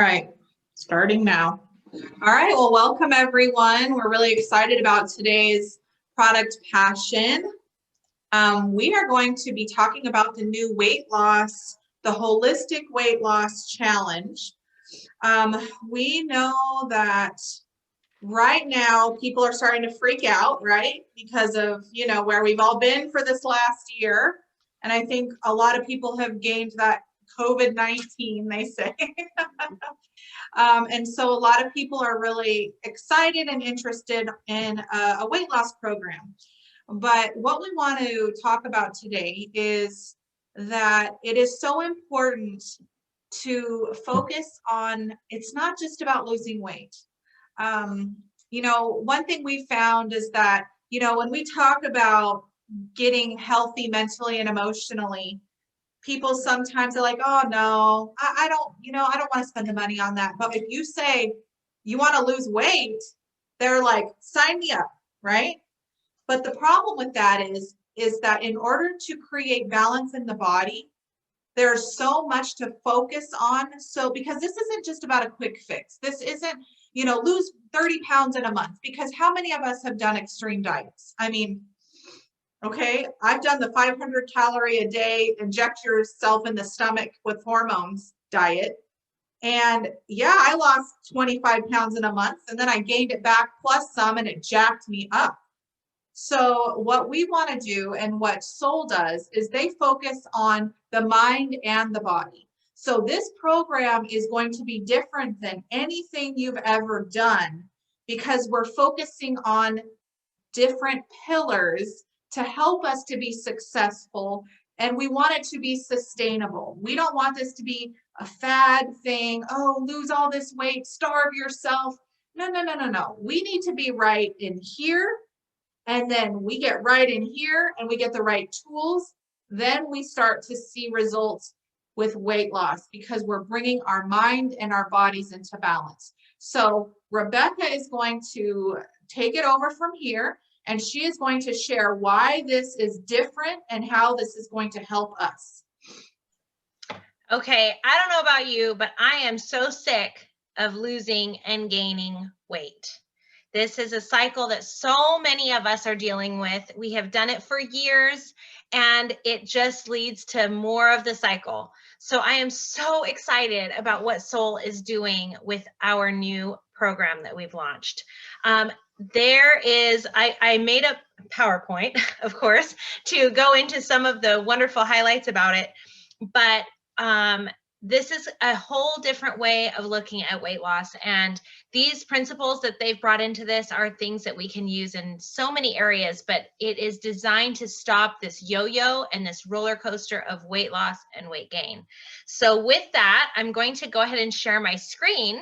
All right, starting now. All right, well, welcome everyone. We're really excited about today's product passion. We are going to be talking about the new weight loss, the holistic weight loss challenge. We know that right now people are starting to freak out, right? Because of, where we've all been for this last year. And I think a lot of people have gained that COVID-19, they say. And so a lot of people are really excited and interested in a weight loss program. But what we want to talk about today is that it is so important to focus on, it's not just about losing weight. One thing we found is that, when we talk about getting healthy mentally and emotionally, people sometimes are like, oh no, I don't want to spend the money on that. But if you say you want to lose weight, they're like, sign me up, right? But the problem with that is that in order to create balance in the body, there's so much to focus on. So because this isn't just about a quick fix. This isn't, lose 30 pounds in a month, because how many of us have done extreme diets? I mean, okay, I've done the 500 calorie a day, inject yourself in the stomach with hormones diet. And yeah, I lost 25 pounds in a month, and then I gained it back plus some, and it jacked me up. So what we want to do, and what Soul does, is they focus on the mind and the body. So this program is going to be different than anything you've ever done, because we're focusing on different pillars to help us to be successful, and we want it to be sustainable. We don't want this to be a fad thing. Oh, lose all this weight, starve yourself. No. We need to be right in here, and then we get right in here and we get the right tools. Then we start to see results with weight loss, because we're bringing our mind and our bodies into balance. So Rebecca is going to take it over from here, and she is going to share why this is different and how this is going to help us. Okay, I don't know about you, but I am so sick of losing and gaining weight. This is a cycle that so many of us are dealing with. We have done it for years, and it just leads to more of the cycle. So I am so excited about what Soul is doing with our new program that we've launched. I made a PowerPoint, of course, to go into some of the wonderful highlights about it, but this is a whole different way of looking at weight loss. And these principles that they've brought into this are things that we can use in so many areas, but it is designed to stop this yo-yo and this roller coaster of weight loss and weight gain. So with that, I'm going to go ahead and share my screen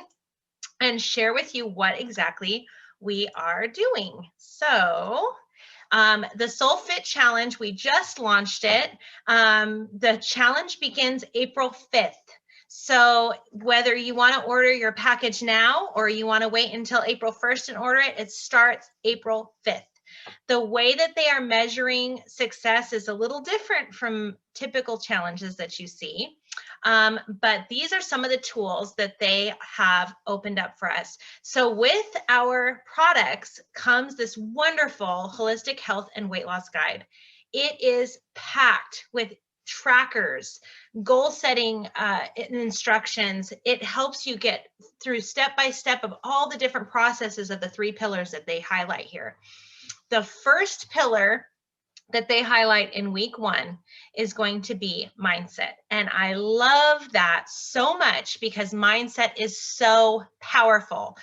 and share with you what exactly we are doing. So the SolleFit challenge, we just launched it. The challenge begins April 5th. So whether you want to order your package now or you want to wait until April 1st and order it, it starts April 5th. The way that they are measuring success is a little different from typical challenges that you see. But these are some of the tools that they have opened up for us. So with our products comes this wonderful holistic health and weight loss guide. It is packed with trackers, goal setting instructions. It helps you get through step by step of all the different processes of the 3 pillars that they highlight here. The first pillar that they highlight in week 1 is going to be mindset. And I love that so much, because mindset is so powerful.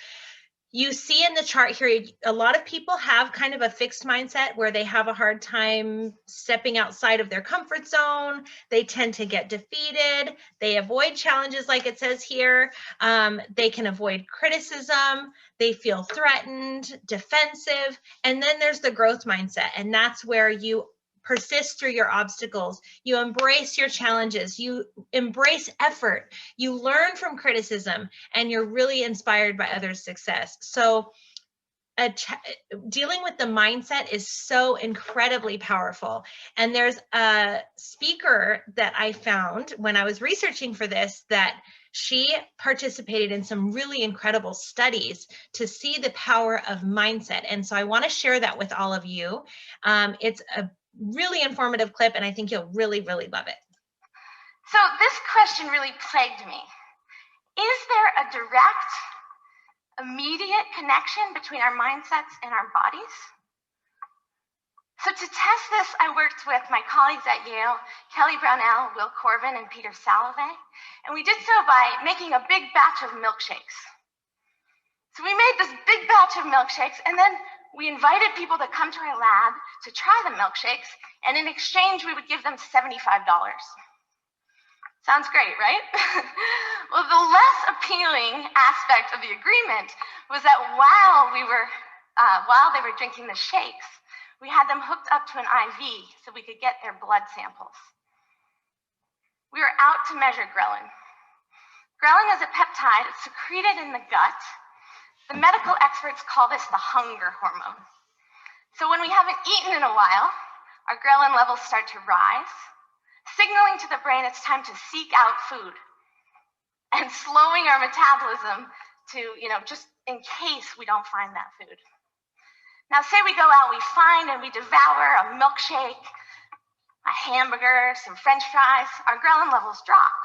You see in the chart here, a lot of people have kind of a fixed mindset where they have a hard time stepping outside of their comfort zone. They tend to get defeated. They avoid challenges, like it says here. They can avoid criticism. They feel threatened, defensive. And then there's the growth mindset. And that's where you persist through your obstacles. You embrace your challenges. You embrace effort. You learn from criticism, and you're really inspired by others' success. So dealing with the mindset is so incredibly powerful. And there's a speaker that I found when I was researching for this that she participated in some really incredible studies to see the power of mindset. And so I want to share that with all of you. It's a really informative clip, and I think you'll really, really love it. So this question really plagued me. Is there a direct, immediate connection between our mindsets and our bodies? So to test this, I worked with my colleagues at Yale, Kelly Brownell, Will Corbin, and Peter Salovey, and we did so by making a big batch of milkshakes. So we made this big batch of milkshakes, and then we invited people to come to our lab to try the milkshakes, and in exchange, we would give them $75. Sounds great, right? Well, the less appealing aspect of the agreement was that while they were drinking the shakes, we had them hooked up to an IV so we could get their blood samples. We were out to measure ghrelin. Ghrelin is a peptide secreted in the gut. The medical experts call this the hunger hormone. So when we haven't eaten in a while, our ghrelin levels start to rise, signaling to the brain it's time to seek out food and slowing our metabolism to, just in case we don't find that food. Now, say we go out, we find and we devour a milkshake, a hamburger, some French fries, our ghrelin levels drop,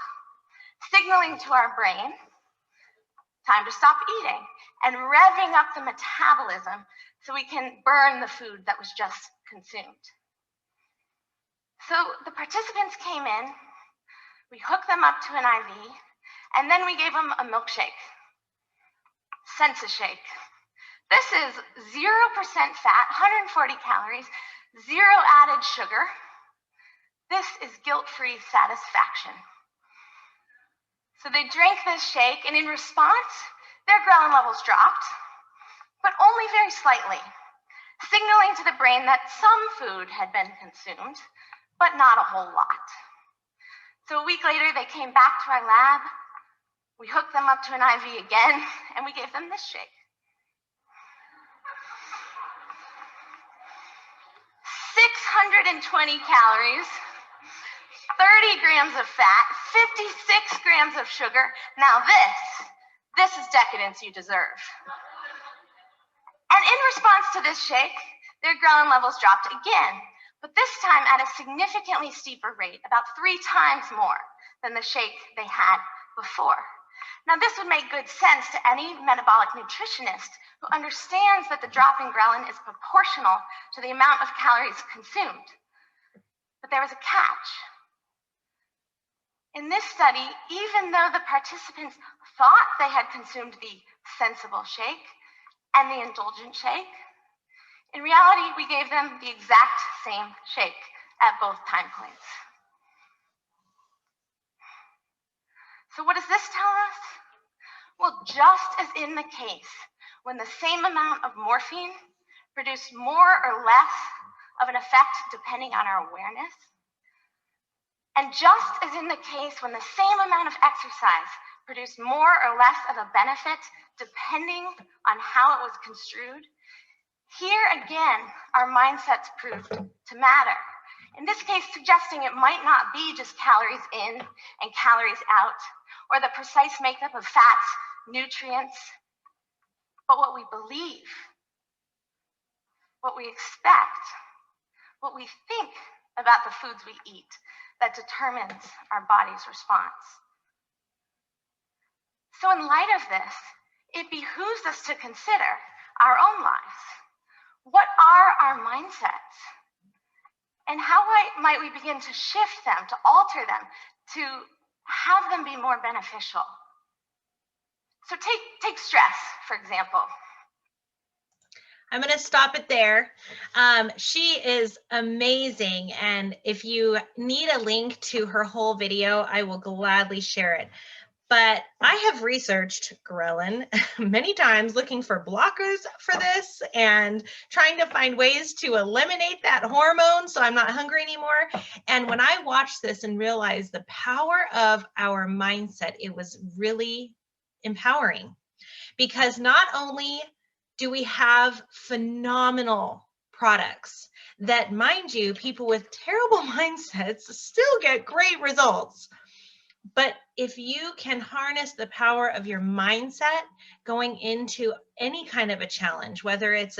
signaling to our brain, time to stop eating, and revving up the metabolism so we can burn the food that was just consumed. So the participants came in, we hooked them up to an IV, and then we gave them a milkshake, Sensa shake. This is 0% fat, 140 calories, 0 added sugar. This is guilt-free satisfaction. So they drank this shake, and in response, their ghrelin levels dropped, but only very slightly, signaling to the brain that some food had been consumed, but not a whole lot. So a week later, they came back to our lab. We hooked them up to an IV again, and we gave them this shake. 620 calories, 30 grams of fat, 56 grams of sugar. Now this is decadence you deserve. And in response to this shake, their ghrelin levels dropped again, but this time at a significantly steeper rate, about 3 times more than the shake they had before. Now, this would make good sense to any metabolic nutritionist who understands that the drop in ghrelin is proportional to the amount of calories consumed. But there was a catch. In this study, even though the participants thought they had consumed the sensible shake and the indulgent shake, in reality, we gave them the exact same shake at both time points. So what does this tell us? Well, just as in the case when the same amount of morphine produced more or less of an effect depending on our awareness, and just as in the case when the same amount of exercise produced more or less of a benefit depending on how it was construed, here again, our mindsets proved to matter. In this case, suggesting it might not be just calories in and calories out, or the precise makeup of fats, nutrients, but what we believe, what we expect, what we think about the foods we eat that determines our body's response. So in light of this, it behooves us to consider our own lives. What are our mindsets? And how might we begin to shift them, to alter them, to have them be more beneficial? So take stress, for example. I'm going to stop it there. She is amazing. And if you need a link to her whole video, I will gladly share it. But I have researched ghrelin many times looking for blockers for this and trying to find ways to eliminate that hormone so I'm not hungry anymore. And when I watched this and realized the power of our mindset, it was really empowering, because not only do we have phenomenal products that, mind you, people with terrible mindsets still get great results, But if you can harness the power of your mindset going into any kind of a challenge, whether it's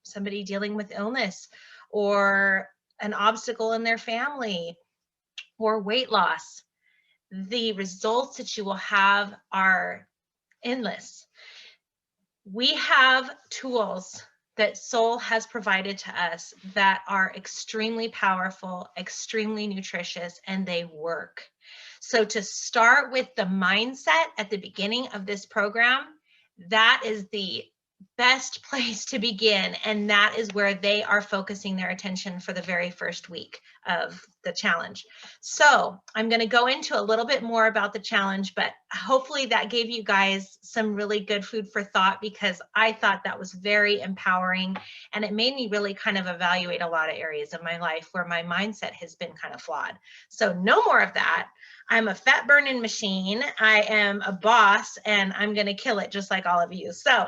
somebody dealing with illness or an obstacle in their family or weight loss, the results that you will have are endless. We have tools that Soul has provided to us that are extremely powerful, extremely nutritious, and they work. So to start with the mindset at the beginning of this program, that is the best place to begin. And that is where they are focusing their attention for the very first week of the challenge. So I'm going to go into a little bit more about the challenge, but hopefully that gave you guys some really good food for thought, because I thought that was very empowering, and it made me really kind of evaluate a lot of areas of my life where my mindset has been kind of flawed. So no more of that. I'm a fat burning machine. I am a boss, and I'm going to kill it just like all of you. So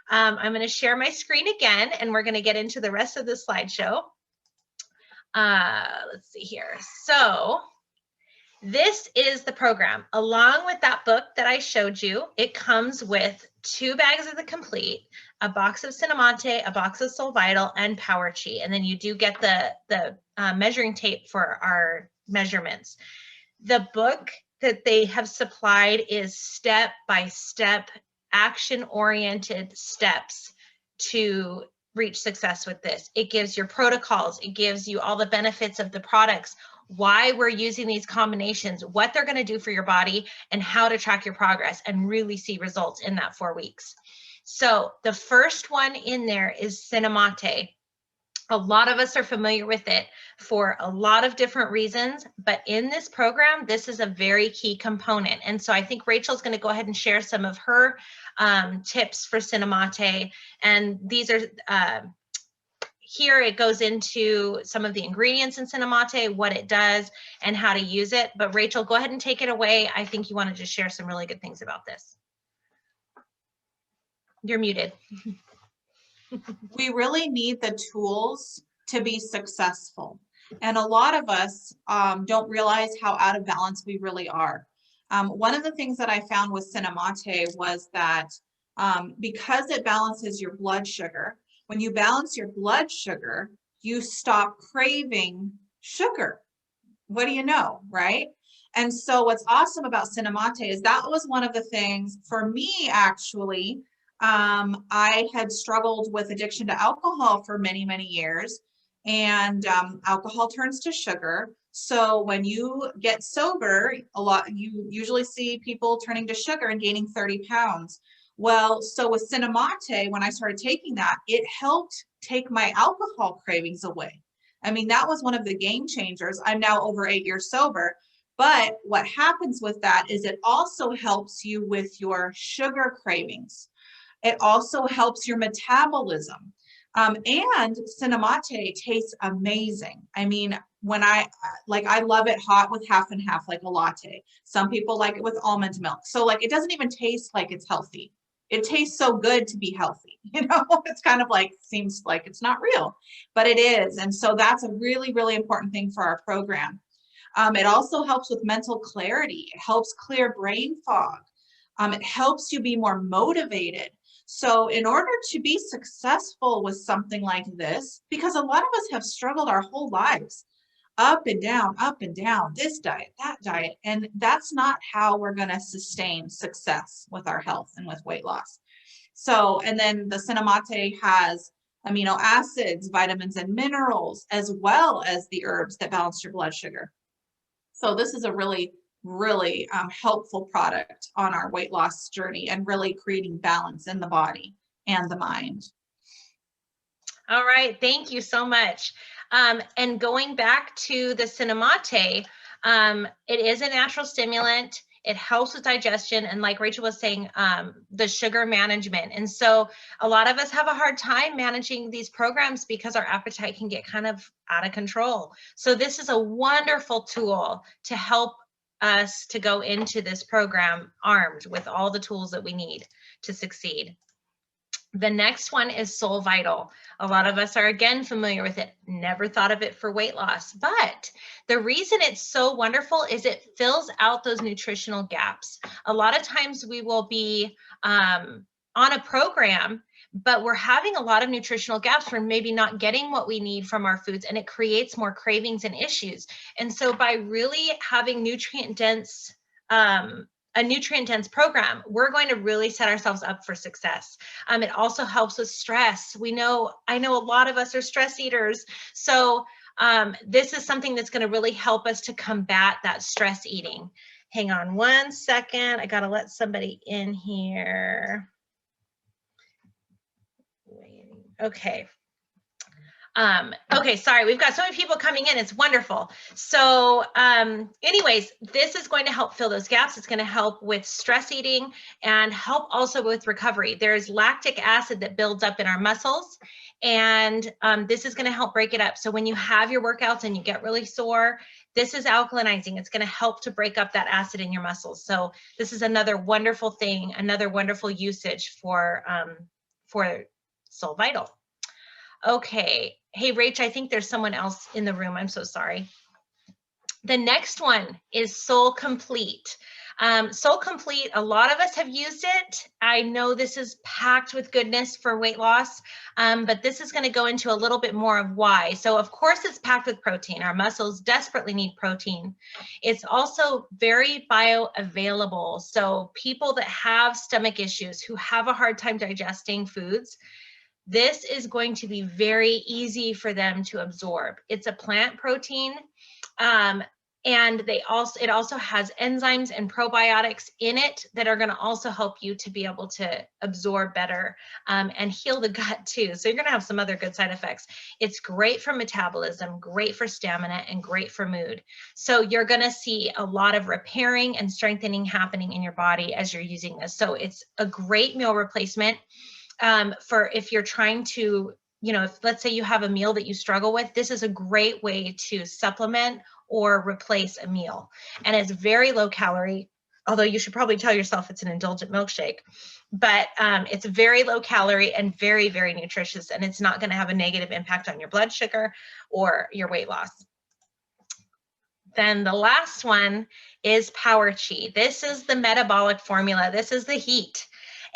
I'm going to share my screen again, and we're going to get into the rest of the slideshow. Let's see here. So this is the program. Along with that book that I showed you, it comes with 2 bags of the complete, a box of Cinnamate, a box of Soul Vital, and Power Chi. And then you do get the measuring tape for our measurements. The book that they have supplied is step-by-step, action-oriented steps to reach success with this. It gives your protocols, it gives you all the benefits of the products, why we're using these combinations, what they're going to do for your body, and how to track your progress and really see results in that 4 weeks. So the first one in there is Cinnamate. A lot of us are familiar with it for a lot of different reasons, but in this program, this is a very key component. And so I think Rachel's going to go ahead and share some of her tips for Cinnamate. And these are, here it goes into some of the ingredients in Cinnamate, what it does, and how to use it. But Rachel, go ahead and take it away. I think you wanted to share some really good things about this. You're muted. We really need the tools to be successful. And a lot of us don't realize how out of balance we really are. One of the things that I found with Cinnamate was that because it balances your blood sugar, when you balance your blood sugar, you stop craving sugar. What do you know, right? And so what's awesome about Cinnamate is that was one of the things for me, actually. I had struggled with addiction to alcohol for many, many years, and alcohol turns to sugar. So when you get sober, you usually see people turning to sugar and gaining 30 pounds. Well, so with Cinnamate, when I started taking that, it helped take my alcohol cravings away. I mean, that was one of the game changers. I'm now over 8 years sober. But what happens with that is it also helps you with your sugar cravings. It also helps your metabolism. And Cinnamate tastes amazing. I mean, when I love it hot with half and half, like a latte. Some people like it with almond milk. So like, it doesn't even taste like it's healthy. It tastes so good to be healthy. You know, it's kind of like, seems like it's not real, but it is. And so that's a really, really important thing for our program. It also helps with mental clarity. It helps clear brain fog. It helps you be more motivated. So in order to be successful with something like this, because a lot of us have struggled our whole lives, up and down, this diet, that diet, and that's not how we're going to sustain success with our health and with weight loss. So, and then the Cinnamate has amino acids, vitamins, and minerals, as well as the herbs that balance your blood sugar. So this is a really helpful product on our weight loss journey and really creating balance in the body and the mind. All right, thank you so much. And going back to the Cinnamate, it is a natural stimulant. It helps with digestion, and like Rachel was saying, the sugar management. And so a lot of us have a hard time managing these programs because our appetite can get kind of out of control. So this is a wonderful tool to help us to go into this program armed with all the tools that we need to succeed. The next one is Soul Vital. A lot of us are again familiar with it, never thought of it for weight loss, but the reason it's so wonderful is it fills out those nutritional gaps. A lot of times we will be on a program, but we're having a lot of nutritional gaps. We're maybe not getting what we need from our foods, and it creates more cravings and issues. And so by really having a nutrient dense program, we're going to really set ourselves up for success. It also helps with stress. I know a lot of us are stress eaters. So this is something that's going to really help us to combat that stress eating. Hang on one second. I got to let somebody in here. Okay. Okay, sorry, we've got so many people coming in. It's wonderful. So anyways, this is going to help fill those gaps. It's going to help with stress eating and help also with recovery. There's lactic acid that builds up in our muscles, and this is going to help break it up. So when you have your workouts and you get really sore, this is alkalinizing. It's going to help to break up that acid in your muscles. So this is another wonderful thing, another wonderful usage for Soul Vital. Okay. Hey, Rach, I think there's someone else in the room. I'm so sorry. The next one is Soul Complete. Soul Complete, a lot of us have used it. I know this is packed with goodness for weight loss, but this is going to go into a little bit more of why. So of course it's packed with protein. Our muscles desperately need protein. It's also very bioavailable. So people that have stomach issues, who have a hard time digesting foods, this is going to be very easy for them to absorb. It's a plant protein, and it also has enzymes and probiotics in it that are going to also help you to be able to absorb better and heal the gut too. So you're going to have some other good side effects. It's great for metabolism, great for stamina, and great for mood. So you're going to see a lot of repairing and strengthening happening in your body as you're using this. So it's a great meal replacement. For if you're trying to, if let's say you have a meal that you struggle with, this is a great way to supplement or replace a meal. And it's very low calorie, although you should probably tell yourself it's an indulgent milkshake, but it's very low calorie and very, very nutritious, and it's not going to have a negative impact on your blood sugar or your weight loss. Then the last one is Power Chi. This is the metabolic formula. This is the heat.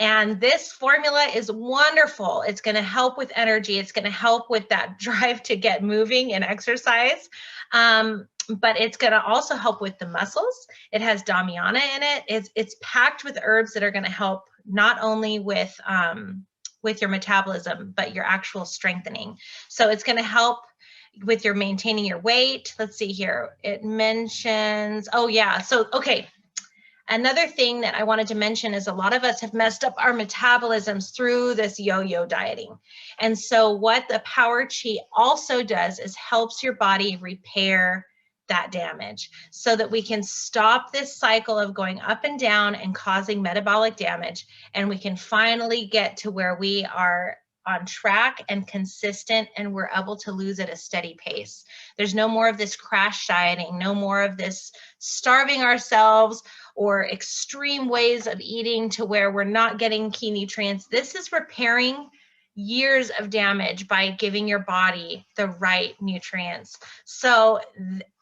And this formula is wonderful. It's going to help with energy. It's going to help with that drive to get moving and exercise. But it's going to also help with the muscles. It has Damiana in it. It's packed with herbs that are going to help not only with your metabolism, but your actual strengthening. So it's going to help with your maintaining your weight. Let's see here. It mentions, oh yeah. So, okay. Another thing that I wanted to mention is a lot of us have messed up our metabolisms through this yo-yo dieting. And so what the Power Chi also does is helps your body repair that damage so that we can stop this cycle of going up and down and causing metabolic damage. And we can finally get to where we are on track and consistent, and we're able to lose at a steady pace. There's no more of this crash dieting, no more of this starving ourselves or extreme ways of eating to where we're not getting key nutrients. This is repairing years of damage by giving your body the right nutrients. So,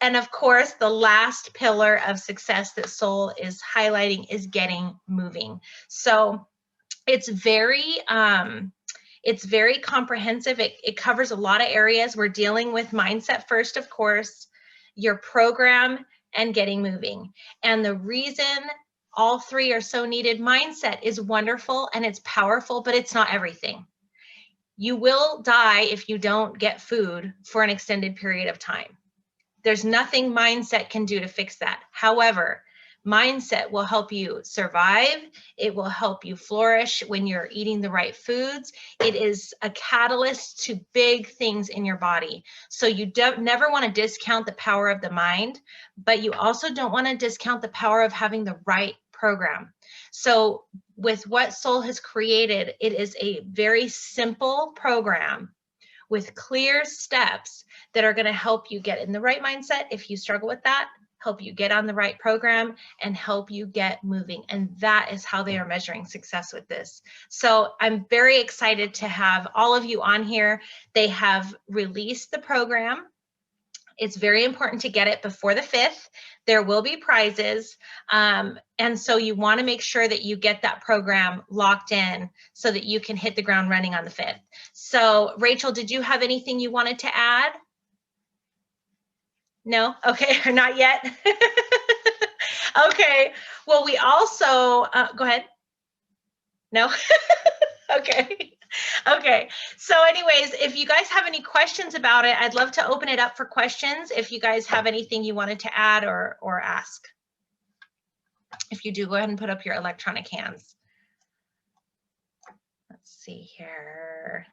and of course, the last pillar of success that Soul is highlighting is getting moving. So it's very comprehensive. It covers a lot of areas. We're dealing with mindset first, of course, your program, and getting moving. And the reason all three are so needed, mindset is wonderful and it's powerful, but it's not everything. You will die if you don't get food for an extended period of time. There's nothing mindset can do to fix that. However, mindset will help you survive. It will help you flourish when you're eating the right foods. It is a catalyst to big things in your body. So you never want to discount the power of the mind, but you also don't want to discount the power of having the right program. So with what Soul has created, it is a very simple program with clear steps that are going to help you get in the right mindset if you struggle with that, help you get on the right program, and help you get moving. And that is how they are measuring success with this. So I'm very excited to have all of you on here. They have released the program. It's very important to get it before the 5th. There will be prizes. And so you want to make sure that you get that program locked in so that you can hit the ground running on the 5th. So Rachel, did you have anything you wanted to add? No? Okay, or not yet? Okay, well, we also, go ahead. No? Okay. Okay. So anyways, if you guys have any questions about it, I'd love to open it up for questions. If you guys have anything you wanted to add or ask. If you do, go ahead and put up your electronic hands. Let's see here.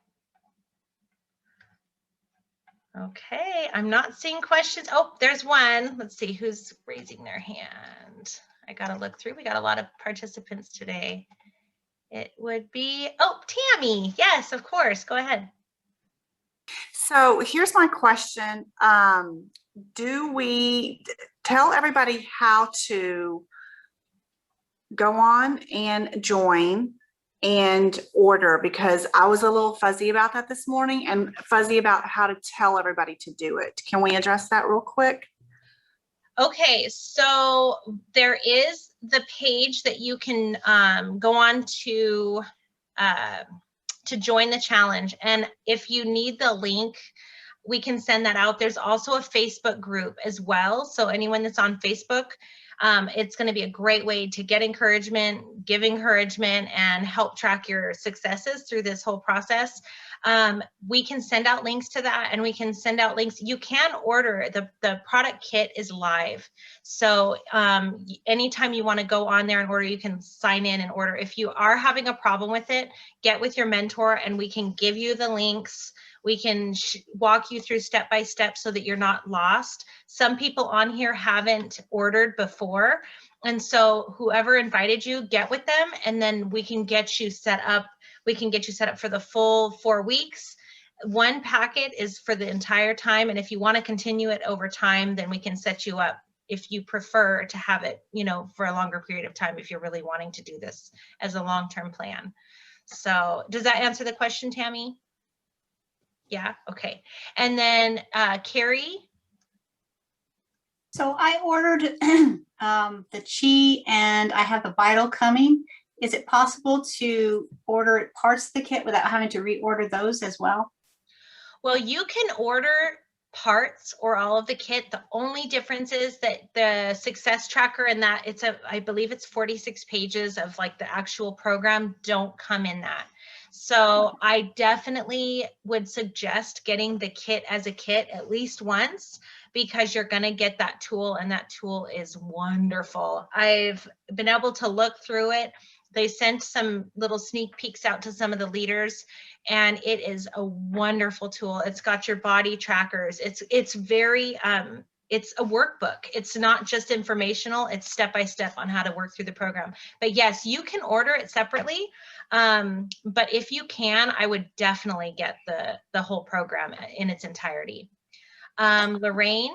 Okay, I'm not seeing questions. Oh, there's one. Let's see who's raising their hand. I gotta look through. We got a lot of participants today. It would be, oh, Tammy. Yes, of course. Go ahead. So here's my question. Do we tell everybody how to go on and join and order? Because I was a little fuzzy about that this morning and fuzzy about how to tell everybody to do it. Can we address that real quick? Okay, so there is the page that you can go on to join the challenge. And if you need the link, we can send that out. There's also a Facebook group as well. So anyone that's on Facebook, it's going to be a great way to get encouragement, give encouragement, and help track your successes through this whole process. We can send out links to that, and we can send out links. You can order, the product kit is live. So anytime you want to go on there and order, you can sign in and order. If you are having a problem with it, get with your mentor and we can give you the links. We can walk you through step by step so that you're not lost. Some people on here haven't ordered before. And so whoever invited you, get with them, and then we can get you set up. We can get you set up for the full 4 weeks. One packet is for the entire time. And if you want to continue it over time, then we can set you up if you prefer to have it, you know, for a longer period of time, if you're really wanting to do this as a long-term plan. So does that answer the question, Tammy? Yeah, okay. And then Carrie? So I ordered the Chi and I have the Vital coming. Is it possible to order parts of the kit without having to reorder those as well? Well, you can order parts or all of the kit. The only difference is that the success tracker and that it's I believe it's 46 pages of like the actual program don't come in that. So I definitely would suggest getting the kit as a kit at least once, because you're going to get that tool, and that tool is wonderful. I've been able to look through it. They sent some little sneak peeks out to some of the leaders, and it is a wonderful tool. It's got your body trackers. It's very, it's a workbook. It's not just informational, it's step-by-step on how to work through the program. But yes, you can order it separately. But if you can, I would definitely get the whole program in its entirety. Lorraine?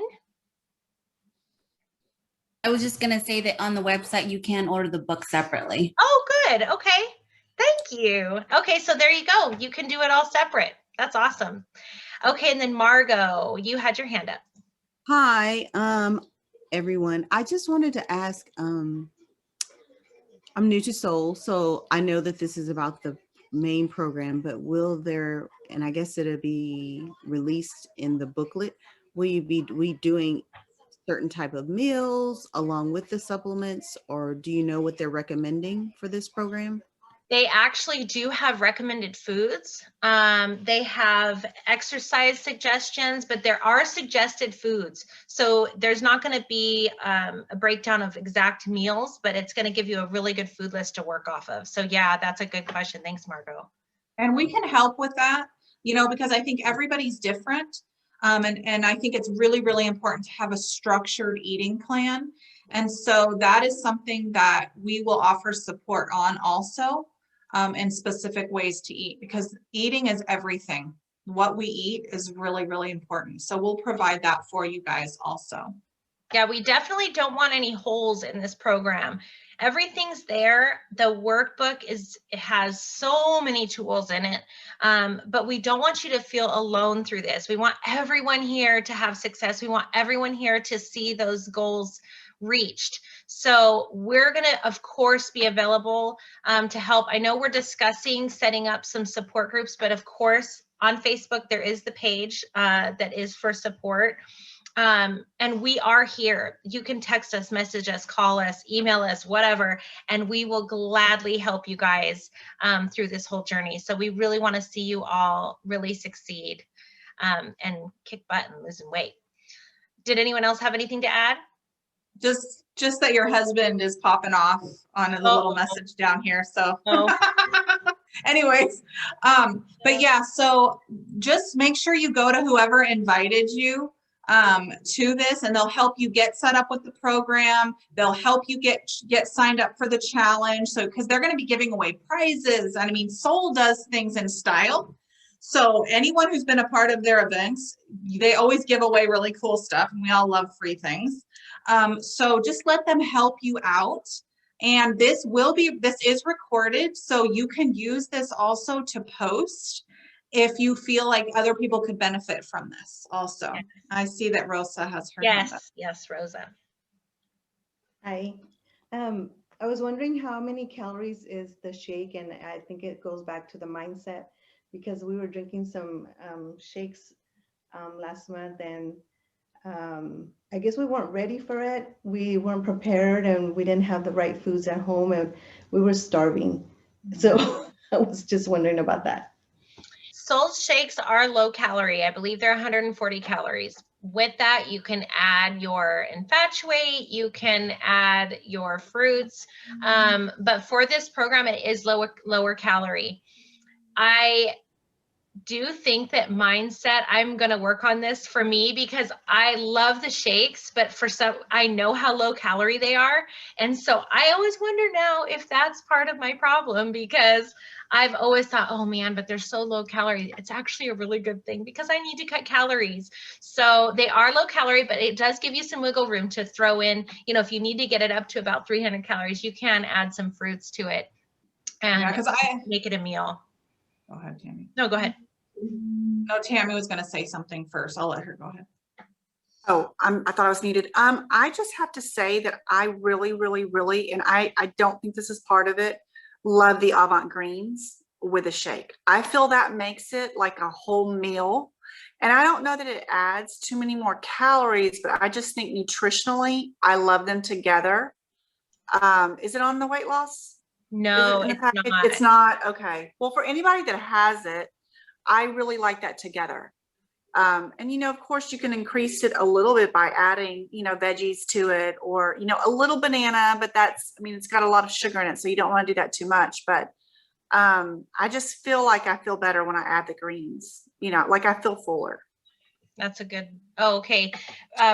I was just going to say that on the website, you can order the book separately. Oh, good. Okay. Thank you. Okay, so there you go. You can do it all separate. That's awesome. Okay, and then Margot, you had your hand up. Hi, everyone. I just wanted to ask, I'm new to Soul, so I know that this is about the main program, but will there, and I guess it'll be released in the booklet, will you be doing certain type of meals along with the supplements, or do you know what they're recommending for this program? They actually do have recommended foods. They have exercise suggestions, but there are suggested foods. So there's not going to be a breakdown of exact meals, but it's going to give you a really good food list to work off of. So yeah, that's a good question. Thanks, Margot. And we can help with that, you know, because I think everybody's different. And I think it's really, really important to have a structured eating plan. And so that is something that we will offer support on also, in specific ways to eat, because eating is everything. What we eat is really, really important. So we'll provide that for you guys also. Yeah, we definitely don't want any holes in this program. Everything's there. The workbook it has so many tools in it, but we don't want you to feel alone through this. We want everyone here to have success. We want everyone here to see those goals reached. So we're going to, of course, be available to help. I know we're discussing setting up some support groups, but of course, on Facebook, there is the page that is for support. And we are here. You can text us, message us, call us, email us, whatever, and we will gladly help you guys through this whole journey. So we really want to see you all really succeed and kick butt and losing weight. Did anyone else have anything to add? Just that your husband is popping off on the little message down here. So anyways, but yeah, so just make sure you go to whoever invited you to this, and they'll help you get set up with the program. They'll help you get signed up for the challenge. So, because they're going to be giving away prizes. And I mean, Soul does things in style. So anyone who's been a part of their events, they always give away really cool stuff, and we all love free things. So just let them help you out. And this is recorded, so you can use this also to post if you feel like other people could benefit from this also. Yes. I see that Rosa has her hand up. Yes, Rosa. Hi. I was wondering how many calories is the shake, and I think it goes back to the mindset, because we were drinking some shakes last month, and I guess we weren't ready for it. We weren't prepared, and we didn't have the right foods at home, and we were starving. So I was just wondering about that. Soul shakes are low calorie. I believe they're 140 calories. With that, you can add your infatuate, you can add your fruits. But for this program, it is lower calorie. I do think that mindset, I'm going to work on this for me, because I love the shakes, but for some, I know how low calorie they are. And so I always wonder now if that's part of my problem, because I've always thought, oh man, but they're so low calorie. It's actually a really good thing because I need to cut calories. So they are low calorie, but it does give you some wiggle room to throw in, you know, if you need to get it up to about 300 calories, you can add some fruits to it and make it a meal. Go ahead, Tammy. No, go ahead. No, Tammy was going to say something first. I'll let her go ahead. Oh, I thought I was muted. I just have to say that I really, really, really, and I don't think this is part of it, love the Avant greens with a shake. I feel that makes it like a whole meal. And I don't know that it adds too many more calories, but I just think nutritionally, I love them together. Is it on the weight loss? No, it's not. It's not. Okay. Well, for anybody that has it, I really like that together. And, you know, of course you can increase it a little bit by adding, you know, veggies to it, or, you know, a little banana, but that's, I mean, it's got a lot of sugar in it, so you don't want to do that too much. But I just feel like I feel better when I add the greens, you know, like I feel fuller. That's a good, okay.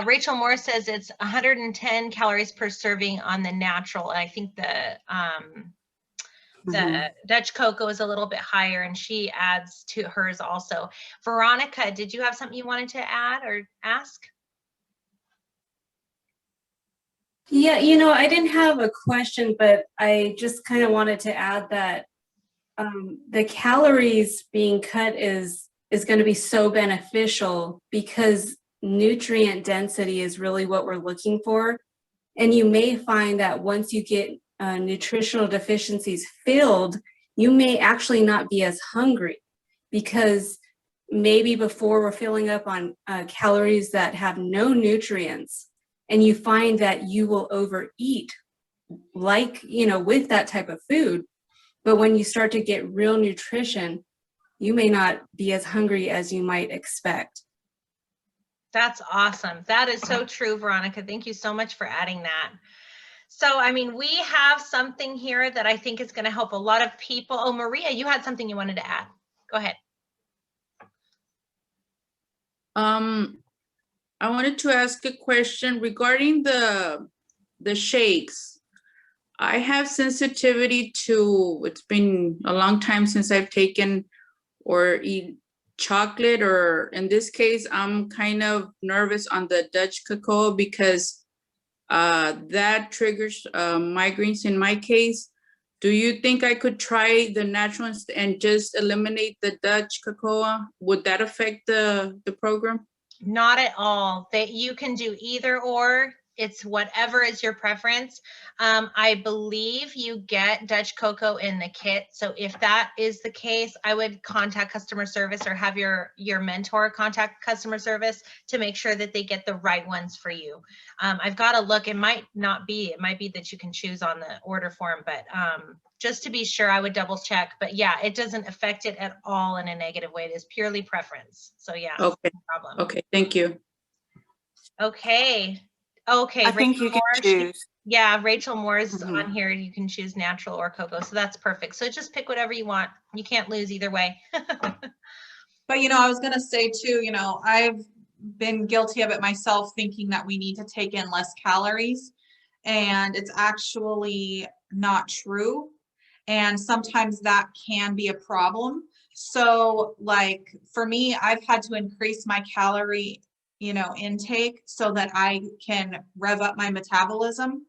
Rachel Moore says it's 110 calories per serving on the natural. And I think the Dutch cocoa is a little bit higher, and she adds to hers also. Veronica, did you have something you wanted to add or ask? Yeah, you know, I didn't have a question, but I just kind of wanted to add that the calories being cut is going to be so beneficial, because nutrient density is really what we're looking for. And you may find that once you get nutritional deficiencies filled, you may actually not be as hungry, because maybe before we're filling up on calories that have no nutrients, and you find that you will overeat, like, you know, with that type of food. But when you start to get real nutrition, you may not be as hungry as you might expect. That's awesome. That is so true, Veronica. Thank you so much for adding that. So, I mean, we have something here that I think is going to help a lot of people. Oh, Maria, you had something you wanted to add. Go ahead. I wanted to ask a question regarding the shakes. I have sensitivity to, it's been a long time since I've taken or eat chocolate, or in this case, I'm kind of nervous on the Dutch cocoa, because that triggers migraines in my case. Do you think I could try the natural and just eliminate the Dutch cocoa? Would that affect the program? Not at all. That you can do either or. It's whatever is your preference. I believe you get Dutch cocoa in the kit. So if that is the case, I would contact customer service or have your mentor contact customer service to make sure that they get the right ones for you. I've got to look. It might not be. It might be that you can choose on the order form, but just to be sure, I would double check. But yeah, it doesn't affect it at all in a negative way. It is purely preference. So yeah, Okay. no problem. Okay, thank you. Okay. I think you can choose. Yeah, Rachel Moore's Mhm. on here. You can choose natural or cocoa. So that's perfect. So just pick whatever you want. You can't lose either way. But, you know, I was going to say too, you know, I've been guilty of it myself, thinking that we need to take in less calories, and it's actually not true. And sometimes that can be a problem. So like for me, I've had to increase my calorie, you know, intake so that I can rev up my metabolism.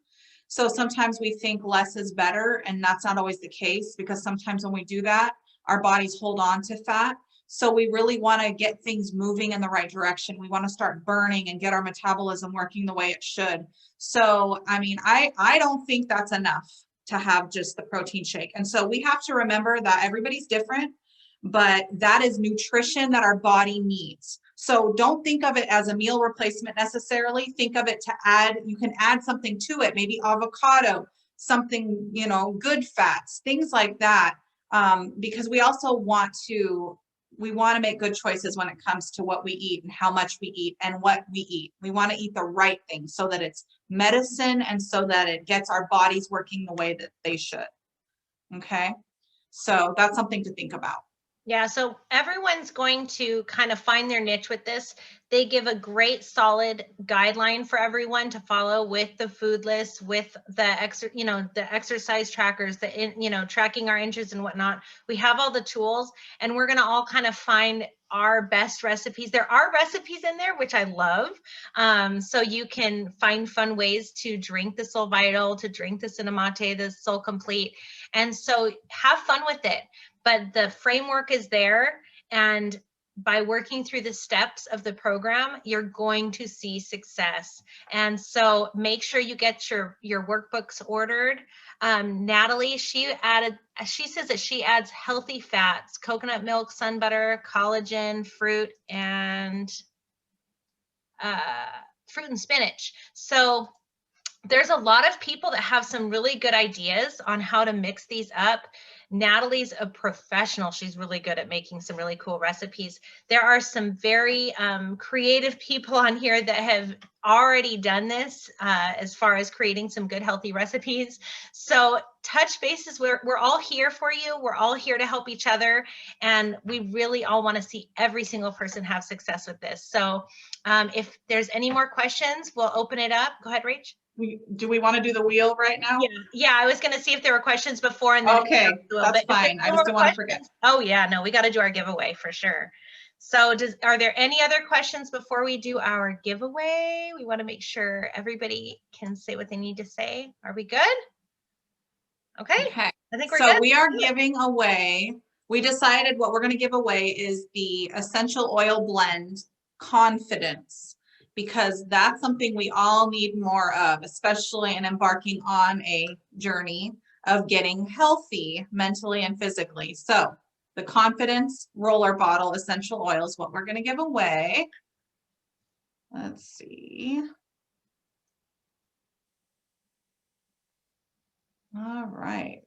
So sometimes we think less is better, and that's not always the case, because sometimes when we do that, our bodies hold on to fat. So we really want to get things moving in the right direction. We want to start burning and get our metabolism working the way it should. So, I mean, I don't think that's enough to have just the protein shake. And so we have to remember that everybody's different, but that is nutrition that our body needs. So don't think of it as a meal replacement necessarily. Think of it to add, you can add something to it, maybe avocado, something, you know, good fats, things like that. Because we also want to make good choices when it comes to what we eat and how much we eat and what we eat. We want to eat the right things so that it's medicine and so that it gets our bodies working the way that they should. Okay. So that's something to think about. Yeah, so everyone's going to kind of find their niche with this. They give a great solid guideline for everyone to follow with the food list, with the the exercise trackers, tracking our inches and whatnot. We have all the tools, and we're going to all kind of find our best recipes. There are recipes in there, which I love. So you can find fun ways to drink the Soul Vital, to drink the Cinemate, the Soul Complete. And so have fun with it. But the framework is there, and by working through the steps of the program, you're going to see success. And so make sure you get your workbooks ordered. Natalie, she says that she adds healthy fats, coconut milk, sun butter, collagen, fruit, and spinach. So there's a lot of people that have some really good ideas on how to mix these up. Natalie's a professional. She's really good at making some really cool recipes. There are some very creative people on here that have already done this as far as creating some good, healthy recipes. So touch bases, we're all here for you. We're all here to help each other. And we really all want to see every single person have success with this. So if there's any more questions, we'll open it up. Go ahead, Rach. Do we want to do the wheel right now? Yeah, I was going to see if there were questions before, and then okay, that's fine. I just don't want to forget. Oh yeah, no, we got to do our giveaway for sure. So are there any other questions before we do our giveaway? We want to make sure everybody can say what they need to say. Are we good? Okay. I think we're good. So we are giving away, we decided what we're going to give away is the essential oil blend Confidence, because that's something we all need more of, especially in embarking on a journey of getting healthy mentally and physically. So the Confidence Roller Bottle Essential Oil is what we're going to give away. Let's see. All right.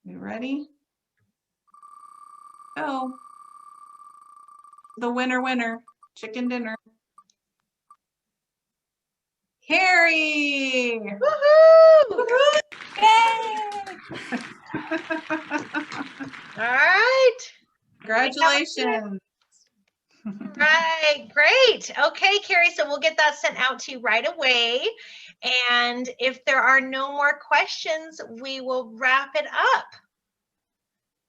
You ready? Go. The winner, chicken dinner. Carrie! Woohoo! Yay! All right. Congratulations. Right, great. Okay, Carrie, so we'll get that sent out to you right away. And if there are no more questions, we will wrap it up.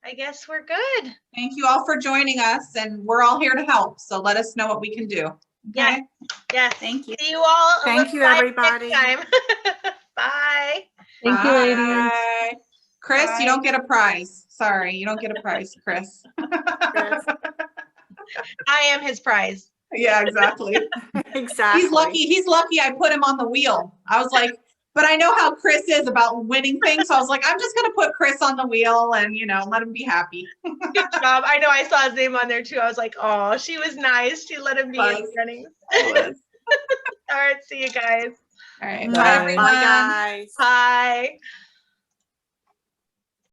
I guess we're good. Thank you all for joining us, and we're all here to help. So let us know what we can do. Yes. Okay? Yes. Thank you. See you all. Thank you, live everybody. Next time. Bye. Thank you, ladies. Bye. Chris, you don't get a prize. Sorry, you don't get a prize, Chris. Yes. I am his prize. Yeah, exactly. Exactly. He's lucky I put him on the wheel. I was like, but I know how Chris is about winning things. So I was like, I'm just gonna put Chris on the wheel and let him be happy. Good job. I know I saw his name on there too. I was like, oh, she was nice. She let him be in the running. All right, see you guys. All right. Bye. Bye, everyone. Bye, guys. Bye.